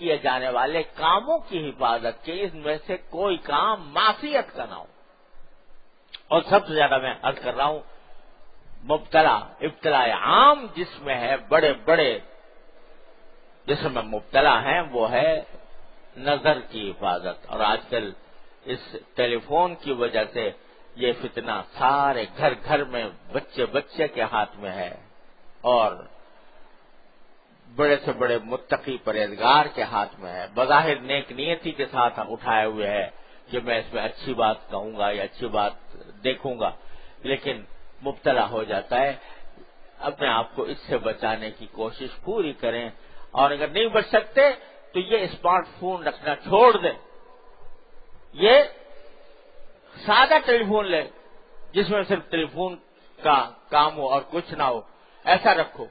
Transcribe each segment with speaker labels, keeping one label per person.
Speaker 1: کیے جانے والے کاموں کی حفاظت کے، اس میں سے کوئی کام معصیت کا نہ ہو۔ اور سب سے زیادہ میں عرض کر رہا ہوں، ابتلا عام جس میں ہے، بڑے بڑے جس میں مبتلا ہیں، وہ ہے نظر کی حفاظت۔ اور آج کل اس ٹیلی فون کی وجہ سے یہ فتنہ سارے گھر گھر میں بچے کے ہاتھ میں ہے، اور بڑے سے بڑے متقی پرہیزگار کے ہاتھ میں ہے۔ بظاہر نیک نیتی کے ساتھ اٹھائے ہوئے ہے کہ میں اس میں اچھی بات کہوں گا یا اچھی بات دیکھوں گا، لیکن مبتلا ہو جاتا ہے۔ اپنے آپ کو اس سے بچانے کی کوشش پوری کریں، اور اگر نہیں بچ سکتے تو یہ اسمارٹ فون رکھنا چھوڑ دیں، یہ سادہ ٹیلی فون لے جس میں صرف ٹیلی فون کا کام ہو اور کچھ نہ ہو، ایسا رکھو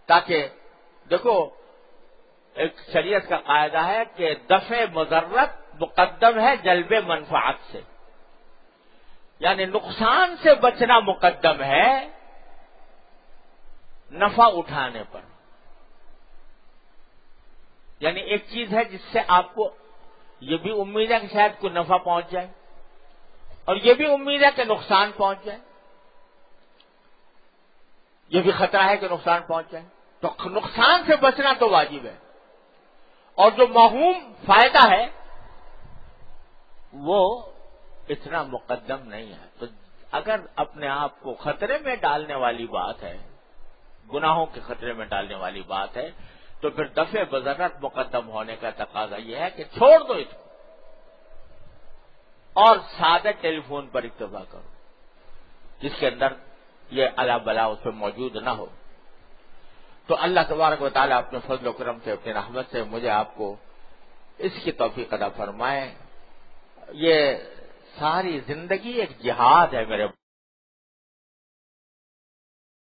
Speaker 1: تاکہ دیکھو ایک شریعت کا قاعدہ ہے کہ دفع مضرت مقدم ہے جلب منفعت سے، یعنی نقصان سے بچنا مقدم ہے نفع اٹھانے پر۔ یعنی ایک چیز ہے جس سے آپ کو یہ بھی امید ہے کہ شاید کوئی نفع پہنچ جائے، اور یہ بھی امید ہے کہ نقصان پہنچ جائے، یہ بھی خطرہ ہے کہ نقصان پہنچ جائے، تو نقصان سے بچنا تو واجب ہے، اور جو موہوم فائدہ ہے وہ اتنا مقدم نہیں ہے۔ تو اگر اپنے آپ کو خطرے میں ڈالنے والی بات ہے، گناہوں کے خطرے میں ڈالنے والی بات ہے، تو پھر دفع بضرت مقدم ہونے کا تقاضا یہ ہے کہ چھوڑ دو اس کو اور سادہ ٹیلی فون پر اکتفا کرو جس کے اندر یہ الا بلا اس پہ موجود نہ ہو۔ تو اللہ تبارک و تعالیٰ اپنے فضل و کرم سے، اپنے رحمت سے مجھے آپ کو اس کی توفیق عطا فرمائے۔ یہ ساری زندگی ایک جہاد ہے میرے